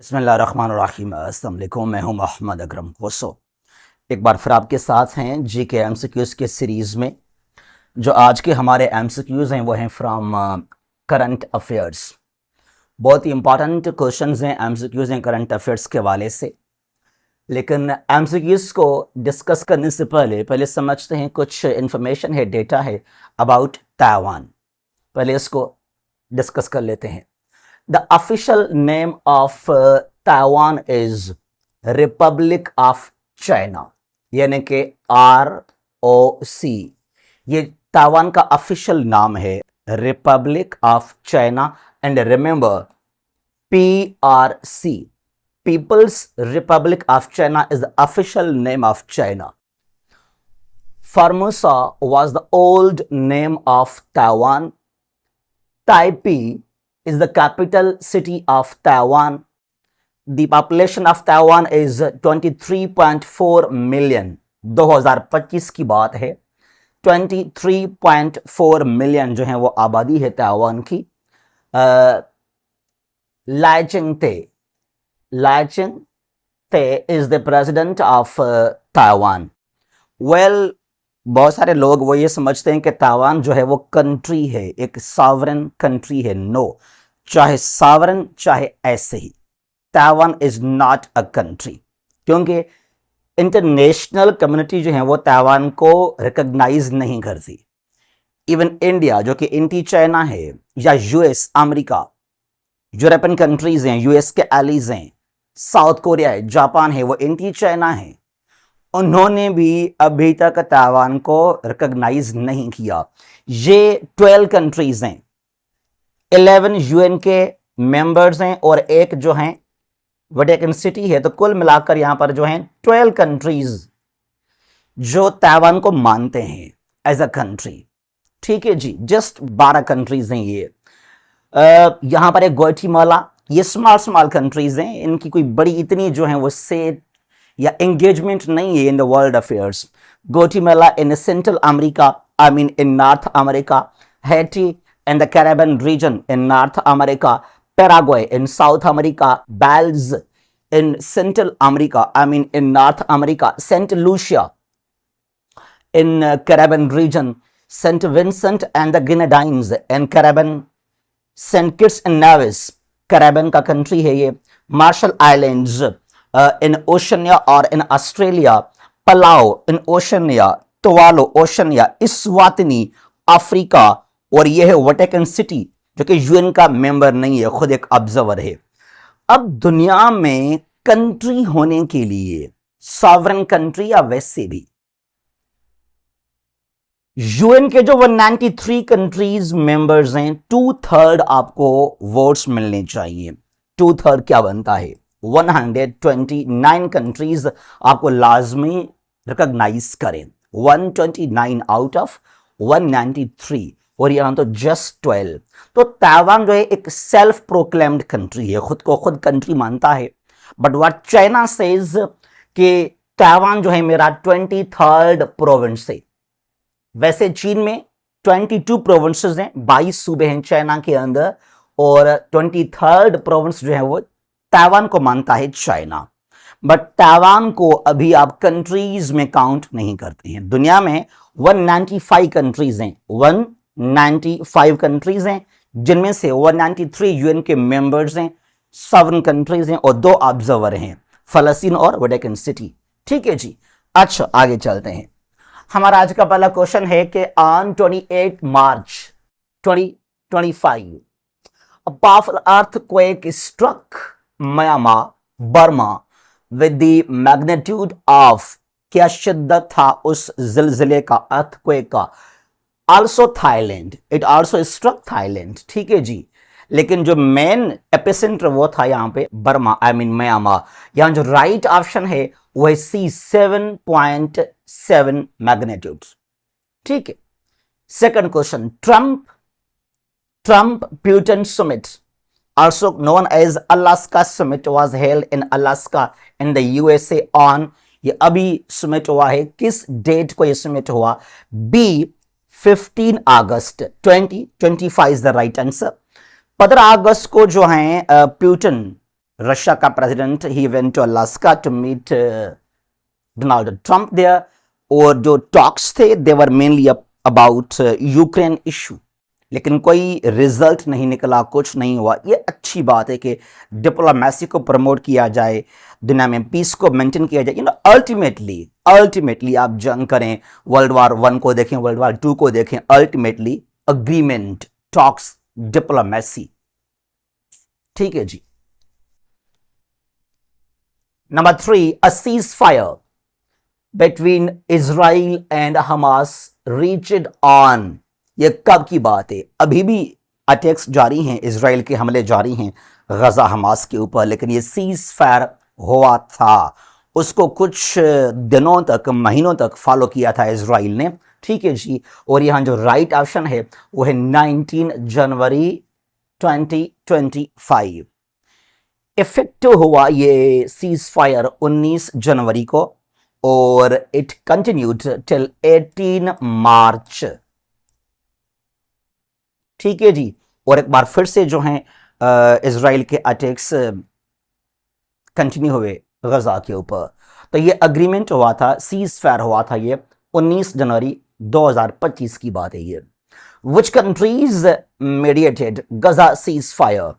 बिस्मिल्लाहिर्रहमानिर्रहीम। अस्सलाम वालेकुम। मैं हूं मोहम्मद अकरम कोसो। एक बार फिर आपके साथ हैं जी के एमसीक्यूज़ के सीरीज़ में। जो आज के हमारे एमसीक्यूज़ हैं वो हैं फ्रॉम करंट अफेयर्स। बहुत ही इंपॉर्टेंट क्वेश्चंस हैं, एमसीक्यूज़ हैं करंट अफेयर्स के हवाले से। लेकिन एमसीक्यूज़ को डिस्कस करने से पहले समझते हैं कुछ इंफॉर्मेशन है, डेटा है अबाउट ताइवान। पहले इसको डिस्कस कर लेते हैं। The official name of Taiwan is Republic of China, यानी कि ROC। ये ताइवान का ऑफिशियल नाम है, Republic of China. And remember, PRC, People's Republic of China, is the official name of China. Formosa was the old name of Taiwan. Taipei is the capital city of Taiwan. The population of Taiwan is 23.4 million. 2025 की बात है। 23.4 million जो है वो आबादी है Taiwan की। Lai Chingte is the president of Taiwan. Well, बहुत सारे लोग वो ये समझते हैं कि ताइवान जो है वो कंट्री है, एक सॉवरेन कंट्री है। नो, चाहे सॉवरेन चाहे ऐसे ही, Taiwan is not a country, क्योंकि इंटरनेशनल कम्युनिटी जो है वो ताइवान को रिकॉग्नाइज नहीं करती। इवन इंडिया जो कि एंटी चाइना है, या यूएस, अमेरिका, यूरोपियन कंट्रीज हैं, यूएस के एलीज हैं, साउथ कोरिया है, जापान है, वो एंटी चाइना है। उन्होंने भी अभी तक ताइवान को रिकॉग्नाइज नहीं किया। ये 12 कंट्रीज हैं, 11 यूएन के मेंबर्स हैं और एक जो हैं वेटिकन सिटी है। तो कुल मिलाकर यहां पर जो हैं 12 कंट्रीज जो ताइवान को मानते हैं एज अ कंट्री। ठीक है जी, जस्ट 12 कंट्रीज हैं ये। यहां पर एक ग्वाटेमाला, ये स्मॉल कंट्रीज हैं, इनकी कोई बड़ी इतनी जो है वो से या एंगेजमेंट नहीं है in the world affairs. Guatemala in Central America, I mean in North America. Haiti in the Caribbean region in North America. Paraguay in South America. Belize in Central America, I mean in North America. Saint Lucia in Caribbean region. Saint Vincent and the Grenadines in Caribbean. Saint Kitts and Nevis, Caribbean का country है ये। Marshall Islands in Oceania और in Australia. Palau in Oceania. टुवालो Oceania. Eswatini Africa. और यह है Vatican city जो कि UN का मेंबर नहीं है, खुद एक ऑब्जर्वर है। अब दुनिया में कंट्री होने के लिए, सॉवरेन कंट्री या वैसे भी, यूएन के जो 193 कंट्रीज मेंबर्स हैं, 2/3 आपको वोट्स मिलने चाहिए। 2/3 क्या बनता है? 129 कंट्रीज आपको लाजमी रिकॉग्नाइज करें। 129 आउट ऑफ 193, और यहां तो जस्ट 12। तो ताइवान जो है एक सेल्फ प्रोक्लेम्ड कंट्री है, खुद को खुद कंट्री मानता है। बट व्हाट चाइना सेज कि ताइवान जो है मेरा 23rd प्रोविंस है। वैसे चीन में 22 प्रोविंसेस हैं, 22 सूबे हैं चाइना के अंदर, और 23rd प्रोविंस जो है वो ताइवान को मानता है चाइना। बट ताइवान को अभी आप कंट्रीज में काउंट नहीं करते हैं। दुनिया में 195 कंट्रीज हैं, 195 कंट्रीज हैं, जिनमें से 193 यूएन के मेंबर्स हैं, 7 कंट्रीज हैं, और 2 ऑब्जर्वर हैं, फलस्तीन और वेटिकन सिटी। ठीक है जी, अच्छा आगे चलते हैं। हमारा आज का पहला क्वेश्चन है कि on 28 March 2025 a powerful earthquake struck Myanmar, Burma with the magnitude of, क्या शिद्दत था उस जिलजिले का, अर्थक्वेक का? Also Thailand, it also struck Thailand. ठीक है जी, लेकिन जो मेन एपिसेंटर वो था यहाँ पे बर्मा, आई मीन म्यांमार। यहाँ जो राइट ऑप्शन है वो है सी, 7.7 मैग्नीट्यूड। ठीक है। Second question, Trump Putin summit, also known as Alaska Summit, was held in Alaska in the USA on, ये अभी summit हुआ है, किस डेट को ये summit हुआ? B, 15 August 2025 is the right answer। 15 अगस्त को जो है प्यूटन रशिया का president he went to Alaska to meet Donald Trump there, और जो टॉक्स थे they were mainly about Ukraine issue, लेकिन कोई रिजल्ट नहीं निकला, कुछ नहीं हुआ। ये अच्छी बात है कि डिप्लोमेसी को प्रमोट किया जाए, दुनिया में पीस को मेंटेन किया जाए। अल्टीमेटली आप जंग करें, वर्ल्ड वार 1 को देखें, वर्ल्ड वार 2 को देखें, अल्टीमेटली अग्रीमेंट, टॉक्स, डिप्लोमेसी। ठीक है जी। Number 3, a ceasefire between Israel and Hamas reached on. ये कब की बात है? अभी भी अटैक्स जारी हैं, इजराइल के हमले जारी हैं गजा हमास के ऊपर, लेकिन ये सीज फायर हुआ था, उसको कुछ दिनों तक, महीनों तक फॉलो किया था इजराइल ने। ठीक है जी। और यहां जो राइट ऑप्शन है वो है 19 जनवरी 2025। इफेक्टिव हुआ ये सीज फायर 19 जनवरी को, और इट कंटिन्यूड टिल 18 मार्च। ठीक है जी। और एक बार फिर से जो है इजराइल के अटैक्स कंटिन्यू हुए गजा के ऊपर। तो ये अग्रीमेंट हुआ था, सीज फायर हुआ था, ये 19 जनवरी 2025 की बात है ये। Which countries mediated Gaza ceasefire?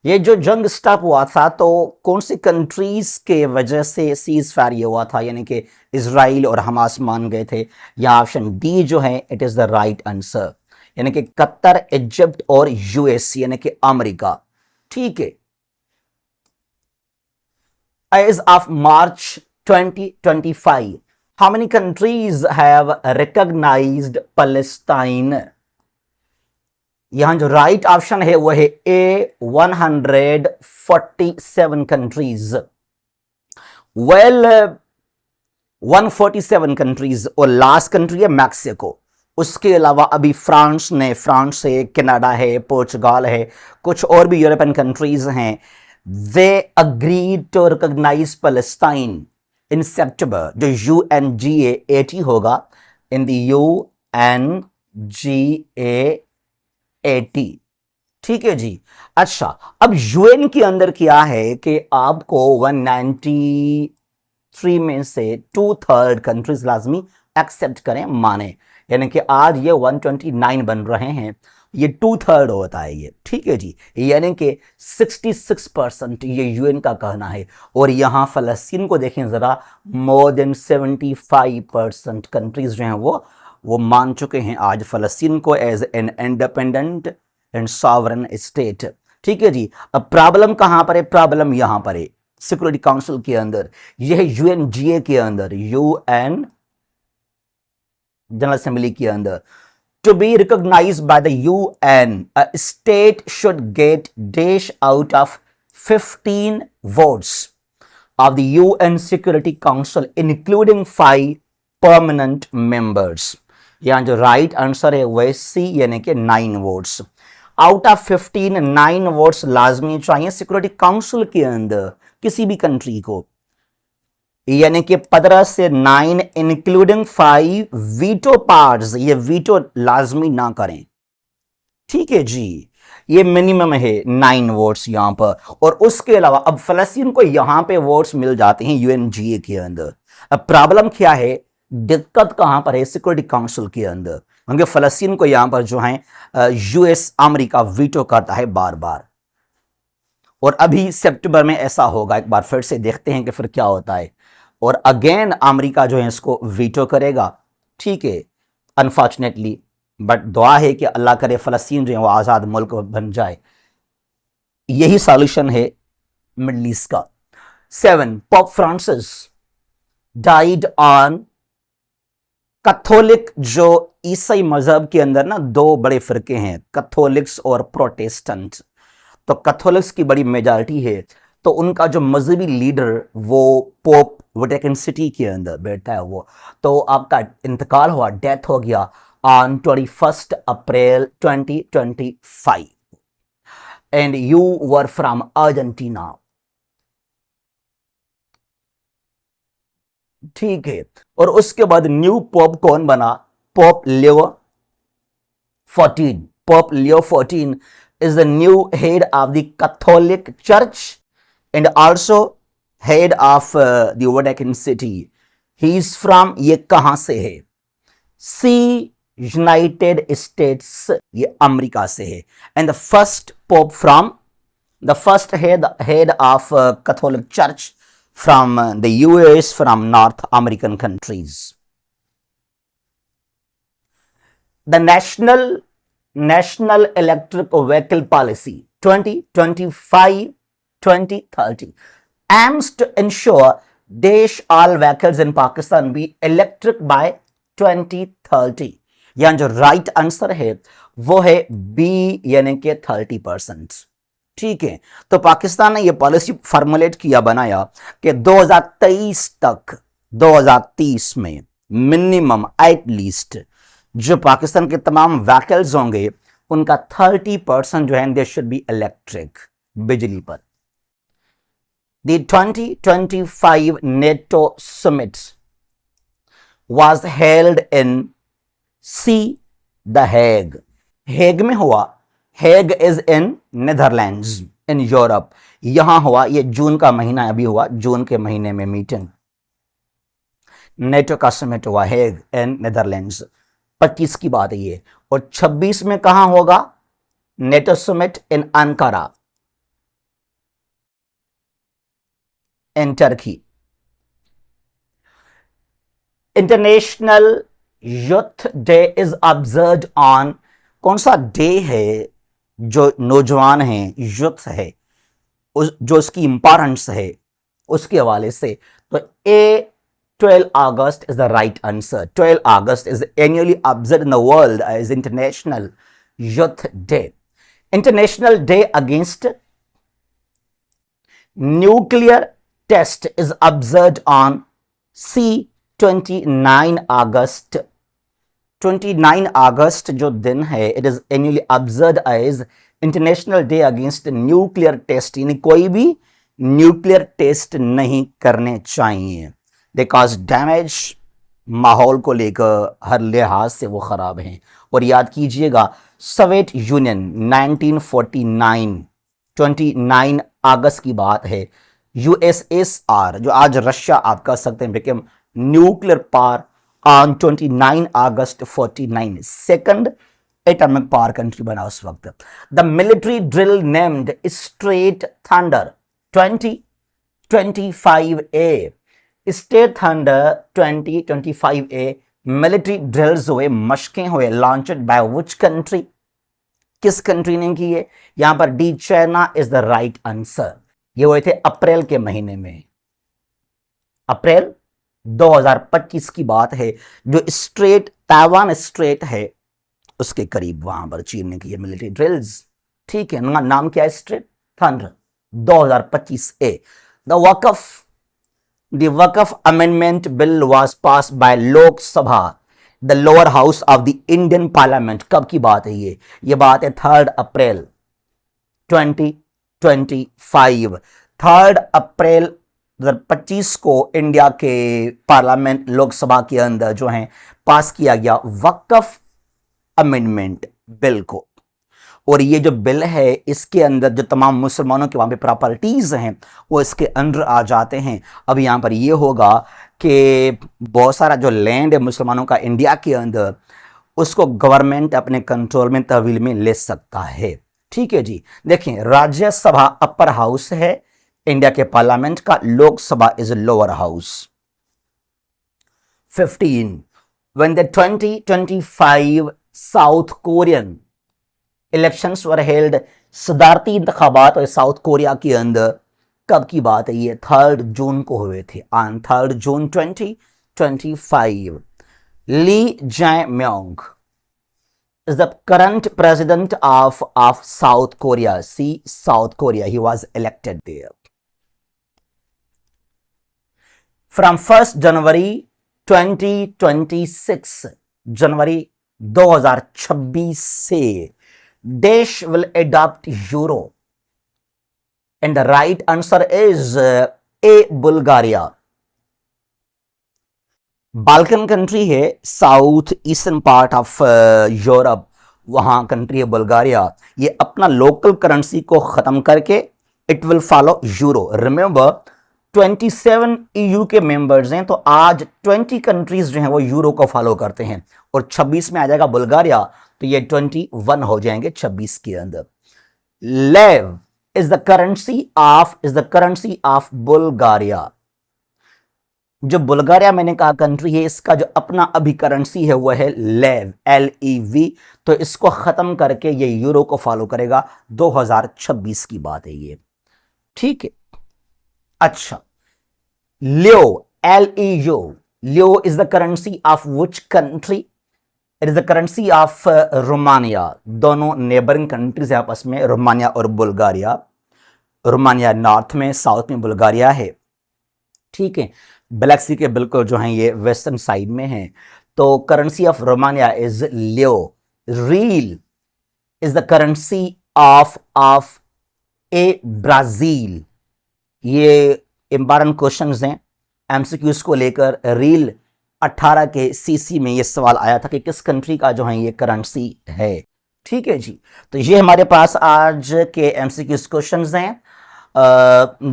ये जो जंग स्टॉप हुआ था तो कौन सी कंट्रीज के वजह से सीज फायर ये हुआ था, यानी कि इजराइल और हमास मान गए थे? या ऑप्शन डी जो है it is the right answer, यानी कि कतर, इजिप्ट और यूएस, यानी कि अमेरिका। ठीक है। As of March 2025, how many countries have recognized Palestine? यहां जो राइट ऑप्शन है वो है ए 147 कंट्रीज। वेल 147 कंट्रीज, और लास्ट कंट्री है मैक्सिको। उसके अलावा अभी फ्रांस है, कनाडा है, पोर्चुगाल है, कुछ और भी यूरोपियन कंट्रीज हैं। They agreed to recognise Palestine in सितंबर, जो UNGA80 होगा, इन द UNGA80। ठीक है जी। अच्छा, अब यूएन के अंदर क्या है कि आपको 193 में से 2/3 कंट्रीज लाजमी एक्सेप्ट करें, माने, यानी कि आज ये 129 बन रहे हैं, ये 2/3 होता है ये। ठीक है जी। यानी कि 66% ये यूएन का कहना है। और यहां फलस्तीन को देखें जरा, मोर देन 75% कंट्रीज जो हैं वो मान चुके हैं आज फलस्तीन को as an independent and sovereign state. ठीक है जी। अब प्रॉब्लम कहां पर है? प्रॉब्लम यहां पर है सिक्योरिटी काउंसिल के अंदर, यह है UNGA के अंदर, UN जनरल असेंबली के अंदर। To be recognized by the UN, a state should get dash out of 15 votes of the UN Security Council, including 5 permanent members. यहां जो राइट आंसर है वह सी, यानी कि 9 वोट्स। आउट ऑफ 15 9 वोट्स लाजमी चाहिए सिक्योरिटी काउंसिल के अंदर किसी भी कंट्री को, यानी कि 15 से 9 इंक्लूडिंग 5 वीटो पार्ट्स, ये वीटो लाजमी ना करें। ठीक है जी। ये मिनिमम है 9 वोट्स यहां पर। और उसके अलावा अब फलस्तीन को यहां पे वोट्स मिल जाते हैं UNGA के अंदर। अब प्रॉब्लम क्या है, दिक्कत कहां पर है? सिक्योरिटी काउंसिल के अंदर, क्योंकि फलस्तीन को यहां पर जो है US अमेरिका वीटो करता है बार बार। और अभी सितंबर में ऐसा होगा, एक बार फिर से देखते हैं कि फिर क्या होता है। और अगेन अमेरिका जो है इसको वीटो करेगा। ठीक है, अनफॉर्चुनेटली, बट दुआ है कि अल्लाह करे फलस्तीन जो है वो आज़ाद मुल्क बन जाए। यही सॉल्यूशन है मिडल ईस्ट का। 7, pope Francis died on. Catholic, जो ईसाई मजहब के अंदर ना 2 बड़े फिरके हैं, कैथोलिक्स और प्रोटेस्टेंट। तो कैथोलिक्स की बड़ी मेजॉरिटी है, तो उनका जो मजहबी लीडर वो पोप वेटिकन सिटी के अंदर बैठता है वो। तो आपका इंतकाल हुआ, डेथ हो गया on 21 April 2025 and you were from Argentina. ठीक है। और उसके बाद न्यू पोप कौन बना? Pope Leo 14। Pope Leo 14 is the new head of the Catholic Church and also head of the Vatican City. He is from, ये कहाँ से है? C, यूनाइटेड स्टेट्स, ये अमेरिका से है. And the first pope from, the first head of Catholic Church from the US, from North American countries. The National Electric Vehicle Policy 2025-2030 aims to ensure देश all vehicles in Pakistan be electric by 2030. यहाँ जो right answer है वो है B, यानी कि 30%. ठीक है, तो पाकिस्तान ने ये पॉलिसी फॉर्मुलेट किया, बनाया कि 2023 तक, 2030 में मिनिमम एटलीस्ट जो पाकिस्तान के तमाम व्हीकल्स होंगे उनका 30% जो है दे शुड बी इलेक्ट्रिक, बिजली पर. The 2025 NATO summit was held in C, The Hague. Hague में हुआ. Hague is in Netherlands in Europe. यहां हुआ, ये जून का महीना अभी हुआ, जून के महीने में मीटिंग, नेटो का समिट हुआ हेग इन नेदरलैंड्स. 25 की बात है ये. और 26 में कहां होगा? NATO summit in Ankara in Turkey. International youth day is observed on, कौन सा डे है जो नौजवान हैं, यूथ है, जो उसकी इंपॉर्टेंस है उसके हवाले से? तो ए 12 August is the right answer. 12 August is annually observed in the world as International Youth Day. International Day against Nuclear Test is observed on C, 29 August. 29 August जो दिन है, it is annually observed as International Day against Nuclear Test. यानी कोई भी nuclear test नहीं करने चाहिए. They cause damage, माहौल को लेकर हर लिहाज से वो ख़राब हैं. और याद कीजिएगा, सोवियत यूनियन 1949, 29 अगस्त की बात है, यूएसएसआर जो आज रशिया आप कह सकते हैं became nuclear power on 29 August 49, second atomic power country बना उस वक्त. The military drill named straight thunder 2025A, state thunder 2025A military drills हुए, मशकें हुए, लॉन्चड बाय विच कंट्री? किस कंट्री ने की है? यहां पर D, China is the right answer. ये हुए थे अप्रैल के महीने में, अप्रैल 2025 की बात है. जो स्ट्रेट, ताइवान स्ट्रेट है उसके करीब, वहां पर चीन ने की है मिलिट्री ड्रिल्स. ठीक है, नाम क्या है? Straight thunder 2025A. The Waqf Amendment Bill was passed by Lok Sabha, the lower house of the Indian Parliament. कब की बात है ये? ये बात है 3 अप्रैल 2025. 3 अप्रैल 2025 को इंडिया के पार्लियामेंट, लोकसभा के अंदर जो है पास किया गया वक्फ अमेंडमेंट बिल को. और ये जो बिल है इसके अंदर जो तमाम मुसलमानों के वहाँ पे प्रॉपर्टीज हैं वो इसके अंदर आ जाते हैं. अब यहाँ पर ये होगा कि बहुत सारा जो लैंड है मुसलमानों का इंडिया के अंदर, उसको गवर्नमेंट अपने कंट्रोल में, तहवील में ले सकता है. ठीक है जी. देखें, राज्यसभा अपर हाउस है इंडिया के पार्लियामेंट का, Lok Sabha is lower house. 15 when the 2025 south Korean elections were held, सदारती इंतखाबात और साउथ कोरिया के अंदर, कब की बात है ये? 3 जून को हुए थे, ऑन 3 जून 2025. ली जय Mueang is the current president of South Korea. See, South Korea, he was elected there. From 1st January 2026, जनवरी 2026 से देश will adopt euro, and the right answer is A, Bulgaria. Balkan country है, south eastern part of Europe, वहां country है Bulgaria. ये अपना local currency को खत्म करके it will follow euro. Remember 27 EU के मेंबर्स हैं, तो आज 20 कंट्रीज जो हैं वो यूरो को फॉलो करते हैं, और 26 में आ जाएगा बुल्गारिया, तो ये 21 हो जाएंगे 26 के अंदर। लेव is the currency of Bulgaria. जो बुल्गारिया मैंने कहा कंट्री है, इसका जो अपना अभी करेंसी है वो है लेव, LEV। तो इसको खत्म करके ये यूरो को फॉलो करेगा। 2026 की बात है ये, ठीक है। अच्छा, लियो, LEU, Leo is the currency of which country? It is the currency of Romania. दोनों नेबरिंग कंट्रीज है आपस में, रोमानिया और बुल्गारिया। रोमानिया नॉर्थ में, साउथ में बुल्गारिया है, ठीक है। ब्लैक सी के बिल्कुल जो है ये वेस्टर्न साइड में है। तो currency of Romania is Leo. Reel is the currency of A Brazil. ये इंपॉर्टेंट क्वेश्चंस हैं एमसीक्यूज को लेकर। रील 18 के CC में ये सवाल आया था कि किस कंट्री का जो है ये करेंसी है, ठीक है जी। तो ये हमारे पास आज के एमसीक्यूज क्वेश्चंस हैं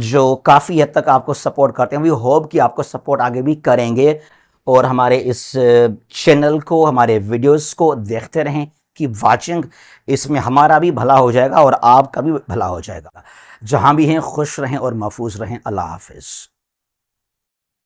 जो काफ़ी हद तक आपको सपोर्ट करते हैं। वी होप कि आपको सपोर्ट आगे भी करेंगे, और हमारे इस चैनल को, हमारे वीडियोस को देखते रहें कि वाचिंग, इसमें हमारा भी भला हो जाएगा और आपका भी भला हो जाएगा। जहां भी हैं खुश रहें और महफूज रहें। अल्लाह हाफिज़।